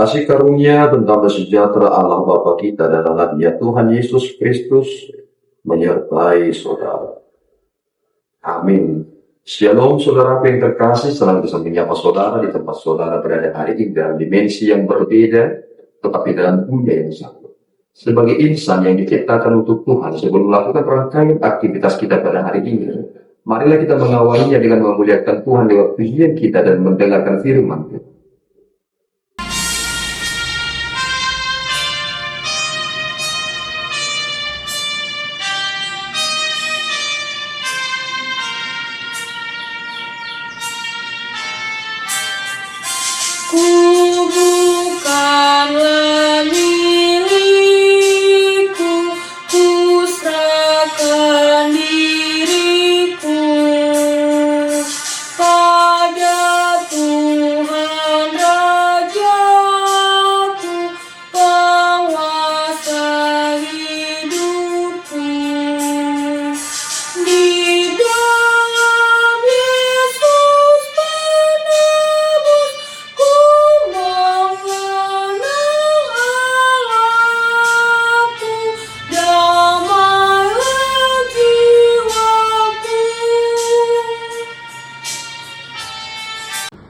Kasih karunia dan damai sejahtera Allah Bapa kita dan anaknya Tuhan Yesus Kristus menyertai saudara. Amin. Shalom saudara yang terkasih, senang bisa menyapa saudara di tempat saudara berada hari ini dalam dimensi yang berbeda, tetapi dalam dunia yang sama. Sebagai insan yang diciptakan untuk Tuhan, sebelum melakukan rangkaian aktivitas kita pada hari ini, marilah kita mengawalinya dengan memuliakan Tuhan lewat pujian kita dan mendengarkan firman Tuhan.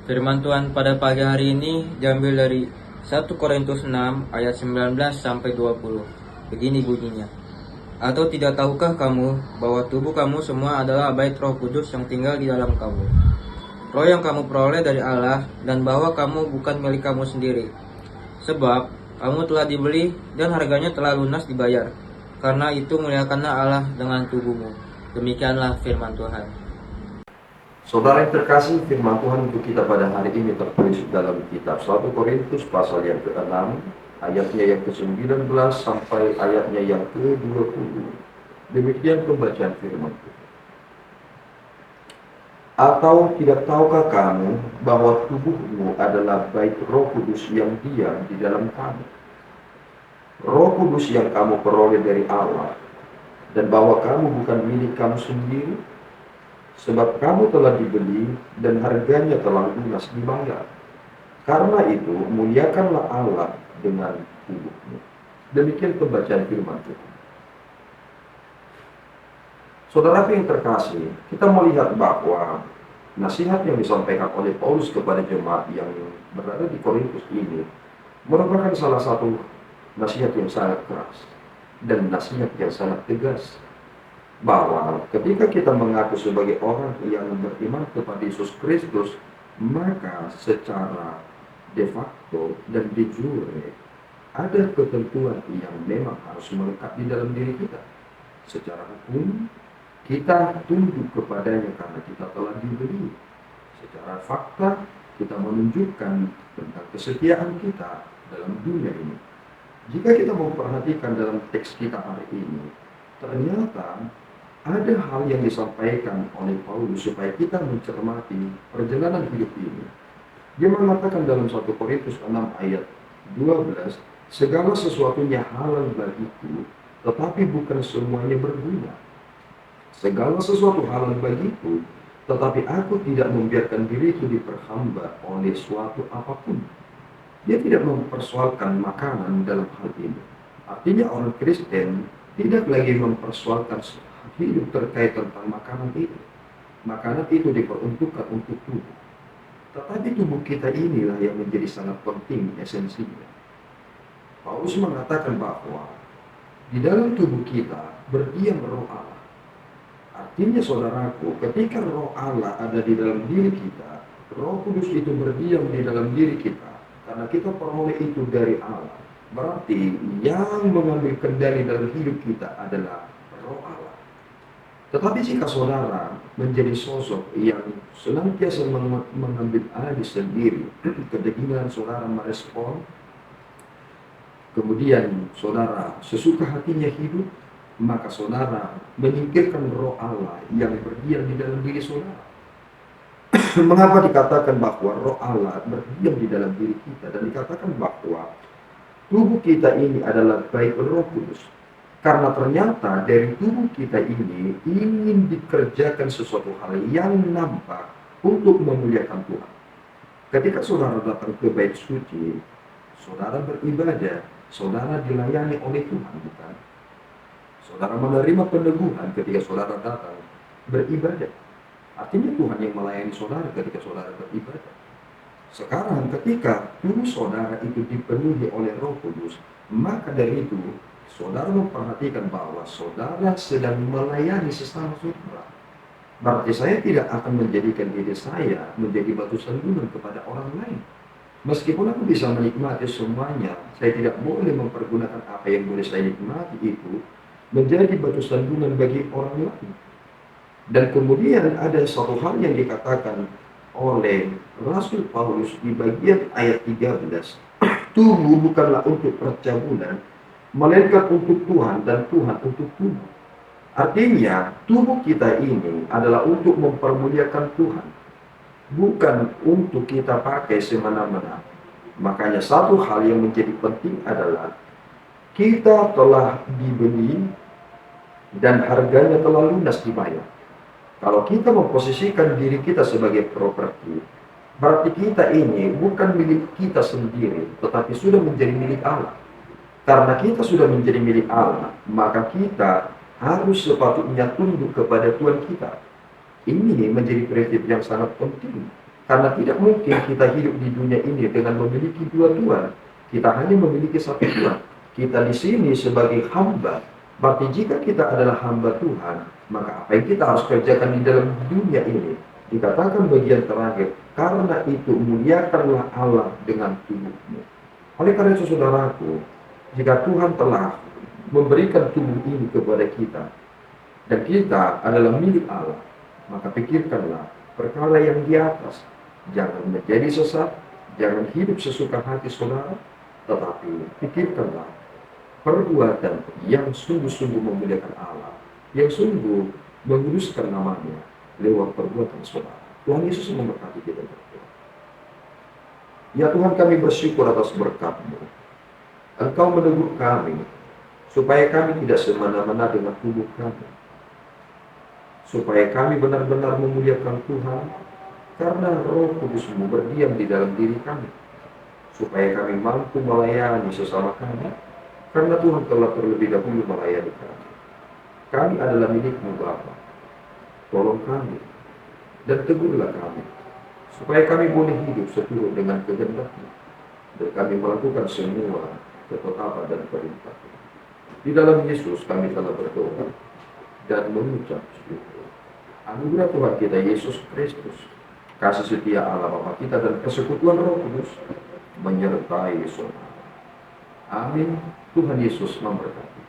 Firman Tuhan pada pagi hari ini diambil dari 1 Korintus 6 ayat 19 sampai 20. Begini bunyinya. Atau tidak tahukah kamu bahwa tubuh kamu semua adalah bait Roh Kudus yang tinggal di dalam kamu? Roh yang kamu peroleh dari Allah, dan bahwa kamu bukan milik kamu sendiri. Sebab kamu telah dibeli dan harganya telah lunas dibayar. Karena itu muliakanlah Allah dengan tubuhmu. Demikianlah firman Tuhan. Saudara yang terkasih, firman Tuhan untuk kita pada hari ini tertulis dalam kitab 1 Korintus pasal yang ke-6, ayatnya yang ke-19 sampai ayatnya yang ke-20. Demikian pembacaan firman Tuhan. Atau tidak tahukah kamu bahwa tubuhmu adalah bait Roh Kudus yang diam di dalam kamu? Roh Kudus yang kamu peroleh dari Allah, dan bahwa kamu bukan milik kamu sendiri? Sebab kamu telah dibeli dan harganya telah lunas dibayar. Karena itu muliakanlah Allah dengan tubuhmu. Demikian pembacaan firman Tuhan. Saudara yang terkasih, kita melihat bahwa nasihat yang disampaikan oleh Paulus kepada jemaat yang berada di Korintus ini merupakan salah satu nasihat yang sangat keras dan nasihat yang sangat tegas. Bahwa ketika kita mengaku sebagai orang yang beriman kepada Yesus Kristus, maka secara de facto dan de jure ada ketentuan yang memang harus melekat di dalam diri kita. Secara hukum, kita tunduk kepadanya karena kita telah dibeli. Secara fakta, kita menunjukkan tentang kesetiaan kita dalam dunia ini. Jika kita memperhatikan dalam teks kita hari ini, ternyata ada hal yang disampaikan oleh Paulus supaya kita mencermati perjalanan hidup ini. Dia mengatakan dalam 1 Korintus 6 ayat 12, segala sesuatunya halal bagiku, tetapi bukan semuanya berguna. Segala sesuatu halal bagiku, tetapi aku tidak membiarkan diriku diperhamba oleh suatu apapun. Dia tidak mempersoalkan makanan dalam hal ini. Artinya orang Kristen tidak lagi mempersoalkan hidup terkait tentang makanan itu. Makanan itu diperuntukkan untuk tubuh. Tetapi tubuh kita inilah yang menjadi sangat penting esensinya. Paulus mengatakan bahwa di dalam tubuh kita berdiam Roh Allah. Artinya saudaraku, ketika Roh Allah ada di dalam diri kita, Roh Kudus itu berdiam di dalam diri kita. Karena kita peroleh itu dari Allah. Berarti yang mengambil kendali dalam hidup kita adalah Roh Allah. Tetapi jika saudara menjadi sosok yang senantiasa mengambil alih sendiri, kedeginan saudara merespon, kemudian saudara sesuka hatinya hidup, maka saudara menyingkirkan Roh Allah yang berdiam di dalam diri saudara. Mengapa dikatakan bahwa Roh Allah berdiam di dalam diri kita, dan dikatakan bahwa tubuh kita ini adalah bait Roh Kudus? Karena ternyata dari tubuh kita ini ingin dikerjakan sesuatu hal yang nampak untuk memuliakan Tuhan. Ketika saudara datang ke bait suci, Saudara beribadah, saudara dilayani oleh Tuhan, bukan? Saudara menerima peneguhan ketika saudara datang beribadah. Artinya Tuhan yang melayani saudara ketika saudara beribadah. Sekarang ketika tubuh saudara itu dipenuhi oleh Roh Kudus, maka dari itu saudara memperhatikan bahwa saudara sedang melayani sesama saudara. Berarti saya tidak akan menjadikan diri saya menjadi batu sandungan kepada orang lain. Meskipun aku bisa menikmati semuanya, saya tidak boleh mempergunakan apa yang boleh saya nikmati itu menjadi batu sandungan bagi orang lain. Dan kemudian ada satu hal yang dikatakan oleh Rasul Paulus di bagian ayat 13. Tubuh bukanlah untuk percabulan, melainkan untuk Tuhan dan Tuhan untuk tubuh. Artinya, tubuh kita ini adalah untuk mempermuliakan Tuhan, bukan untuk kita pakai semena-mena. Makanya satu hal yang menjadi penting adalah kita telah dibeli dan harganya telah lunas dibayar. Kalau kita memposisikan diri kita sebagai properti, berarti kita ini bukan milik kita sendiri, tetapi sudah menjadi milik Allah. Karena kita sudah menjadi milik Allah, maka kita harus sepatutnya tunduk kepada Tuhan kita. Ini menjadi prinsip yang sangat penting. Karena tidak mungkin kita hidup di dunia ini dengan memiliki dua Tuhan. Kita hanya memiliki satu Tuhan. Kita di sini sebagai hamba. Berarti jika kita adalah hamba Tuhan, maka apa yang kita harus kerjakan di dalam dunia ini? Dikatakan bagian terakhir, karena itu muliakanlah Allah dengan tubuhmu. Oleh karena itu saudaraku, jika Tuhan telah memberikan tubuh ini kepada kita, dan kita adalah milik Allah, maka pikirkanlah perkara yang di atas. Jangan menjadi sesat, jangan hidup sesuka hati saudara, tetapi pikirkanlah perbuatan yang sungguh-sungguh memuliakan Allah, yang sungguh menguduskan namanya lewat perbuatan saudara. Tuhan Yesus memberkati kita berdua. Ya Tuhan, kami bersyukur atas berkat-Mu. Engkau menegur kami, supaya kami tidak semena-mena dengan tubuh kami, supaya kami benar-benar memuliakan Tuhan, karena Roh Kudus-Mu berdiam di dalam diri kami, supaya kami mampu melayani sesama kami, karena Tuhan telah terlebih dahulu melayani kami. Kami adalah milik-Mu Bapa. Tolong kami dan tegurlah kami, supaya kami boleh hidup seturut dengan kehendak-Mu, dan kami melakukan semua ketetapan dan perintah-Mu. Di dalam Yesus kami telah berdoa dan mengucap syukur. Anugerah Tuhan kita Yesus Kristus, kasih setia Allah Bapa kita, dan persekutuan Roh Kudus menyertai saudara. Amin. Tuhan Yesus memberkati.